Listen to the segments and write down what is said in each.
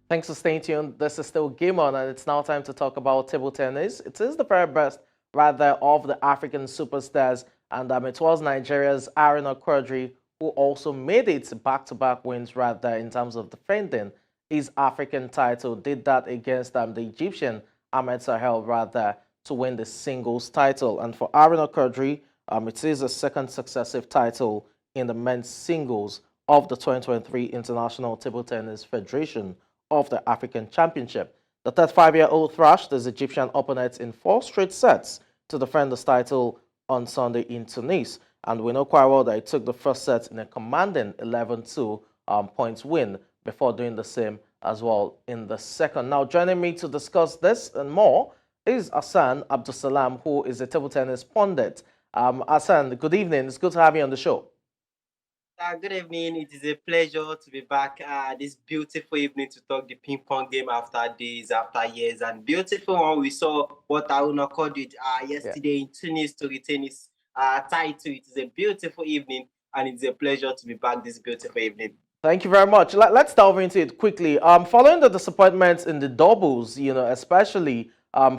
Thanks for staying tuned. This is still Game On, and it's now time to talk about table tennis. It is the very best, rather, of the African superstars, and it was Nigeria's Aruna Quadri who also made it back-to-back wins, rather, in terms of defending his African title. Did that against the Egyptian Ahmed Sahel, rather, to win the singles title. And for Aruna Quadri, it is a second successive title in the men's singles of the 2023 International Table Tennis Federation of the African Championship. The 35-year-old thrashed his Egyptian opponents in 4 straight sets to defend this title on Sunday in Tunis. And we know quite well that he took the first set in a commanding 11-2 points win before doing the same as well in the second. Now, joining me to discuss this and more is Hassan Abdulsalam, who is a table tennis pundit. Hassan, good evening. It's good to have you on the show. Good evening. It is a pleasure to be back this beautiful evening to talk the ping pong game after days, after years. And beautiful one, we saw what Aruna did yesterday in Tunis to retain his title. It is a beautiful evening, and it's a pleasure to be back this beautiful evening. Thank you very much. Let's delve into it quickly. Following the disappointments in the doubles, especially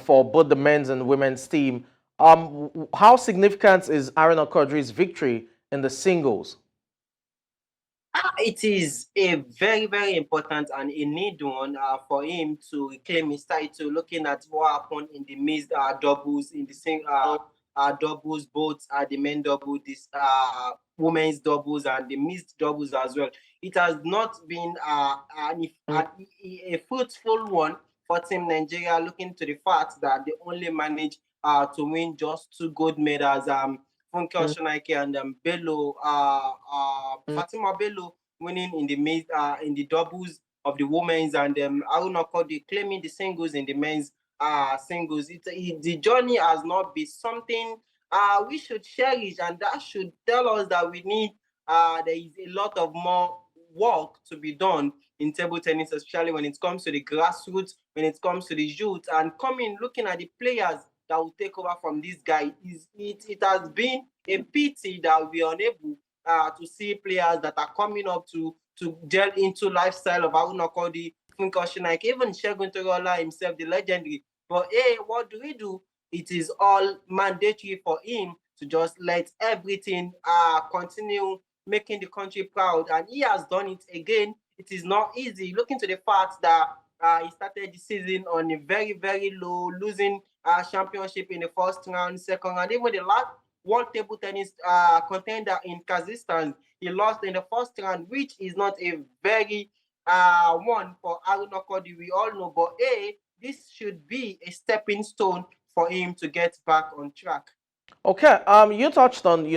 for both the men's and women's team, how significant is Aruna Quadri's victory in the singles? It is a very, very important and a need one for him to reclaim his title. Looking at what happened in the mixed doubles, in the doubles, both the men double, this women's doubles, and the mixed doubles as well. It has not been a fruitful one for Team Nigeria. Looking to the fact that they only managed to win just 2 gold medals. Funke Oshonaike and Bello, Fatima Bello winning in the doubles of the women's, and Aruna Kodi claiming the singles in the men's singles. The journey has not been something we should cherish, and that should tell us that we need there is a lot of more work to be done in table tennis, especially when it comes to the grassroots, when it comes to the youth, and looking at the players that will take over from this guy. It has been a pity that we are unable to see players that are coming up to delve into lifestyle of Aruna Kodi, Funke Oshonaike, even Segun Toriola himself, the legendary. But hey, what do we do? It is all mandatory for him to just let everything continue making the country proud, and he has done it again. It is not easy. Looking to the fact that he started the season on a very, very low, losing championship in the first round, second round, even the last World Table Tennis contender in Kazakhstan. He lost in the first round, which is not a very one for Aruna Kodi, we all know. But this should be a stepping stone for him to get back on track. Okay, you touched on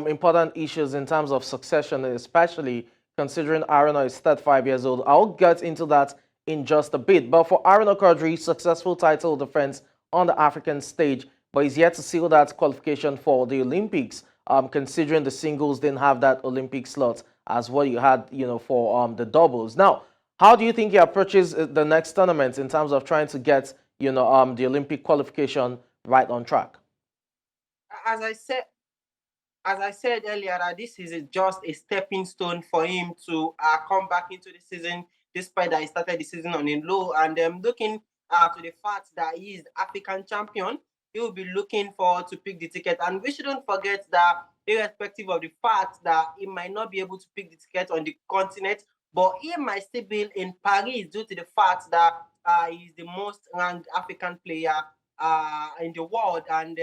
important issues in terms of succession, especially considering Aruna is 35 years old. I'll get into that in just a bit. But for Aruna Quadri, successful title defense on the African stage, but he's yet to seal that qualification for the Olympics. Considering the singles didn't have that Olympic slot as what you had, for the doubles. Now, how do you think he approaches the next tournament in terms of trying to get, the Olympic qualification right on track? As I said, earlier, that this is just a stepping stone for him to come back into the season, despite that he started the season on a low. And looking to the fact that he is African champion, he will be looking forward to pick the ticket. And we shouldn't forget that, irrespective of the fact that he might not be able to pick the ticket on the continent, but he might still be in Paris due to the fact that he is the most ranked African player in the world. And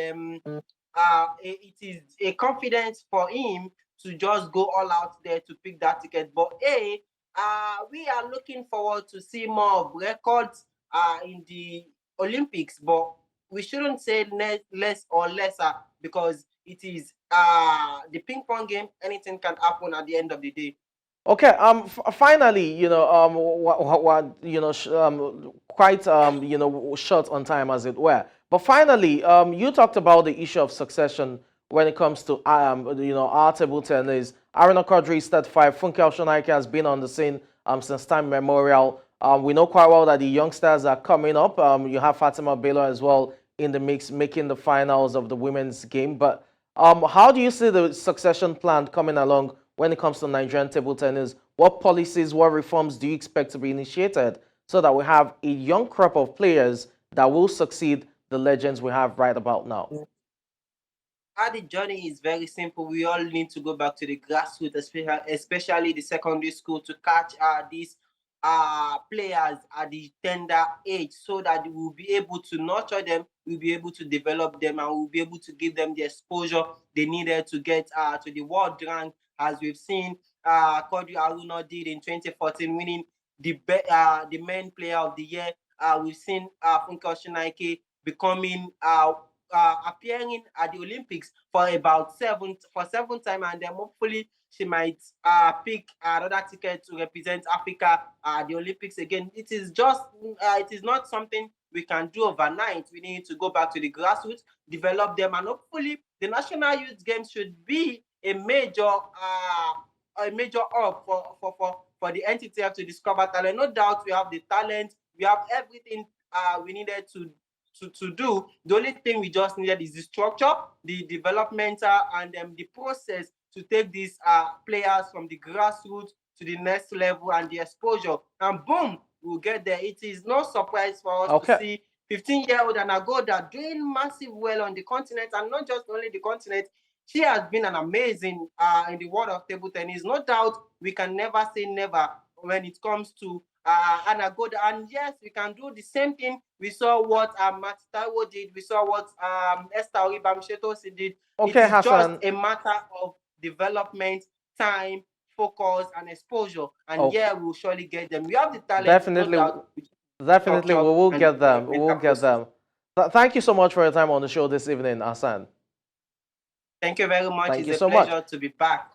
it is a confidence for him to just go all out there to pick that ticket. But we are looking forward to see more of records in the Olympics, but we shouldn't say less or lesser, because it is the ping pong game. Anything can happen at the end of the day. Okay. Finally, quite, short on time, as it were. But finally, you talked about the issue of succession when it comes to, our table tennis. Aruna Quadri, Stat 5, Funke Oshonaike has been on the scene since time memorial. We know quite well that the youngsters are coming up. You have Fatima Bello as well in the mix, making the finals of the women's game. But how do you see the succession plan coming along when it comes to Nigerian table tennis? What policies, what reforms do you expect to be initiated so that we have a young crop of players that will succeed the legends we have right about now? The journey is very simple. We all need to go back to the grassroots, especially the secondary school, to catch these players at the tender age, so that we'll be able to nurture them, we'll be able to develop them, and we'll be able to give them the exposure they needed to get to the world rank, as we've seen Quadri Aruna did in 2014, winning the main player of the year. We've seen Funke Osinaike becoming appearing at the Olympics for about seven time, and then hopefully she might pick another ticket to represent Africa at the Olympics again. It is not something we can do overnight. We need to go back to the grassroots, develop them, and hopefully the National Youth Games should be a major hub for the ITTF to discover talent. No doubt we have the talent, we have everything we needed to do. The only thing we just needed is the structure, the developmental, and the process to take these players from the grassroots to the next level, and the exposure. And boom, we'll get there. It is no surprise for us to see 15-year-old Anagoda doing massive well on the continent, and not just only the continent. She has been an amazing in the world of table tennis. No doubt we can never say never when it comes to Anagoda. And yes, we can do the same thing. We saw what Matitawo did. We saw what Esther Oribamishetosi did. Okay, it is Hassan, just a matter of development, time, focus, and exposure. And yeah, we'll surely get them. We have the talent. Definitely, no doubt. definitely, we will get them. We will get them. Thank you so much for your time on the show this evening, Hassan. Thank you very much. It's a pleasure to be back.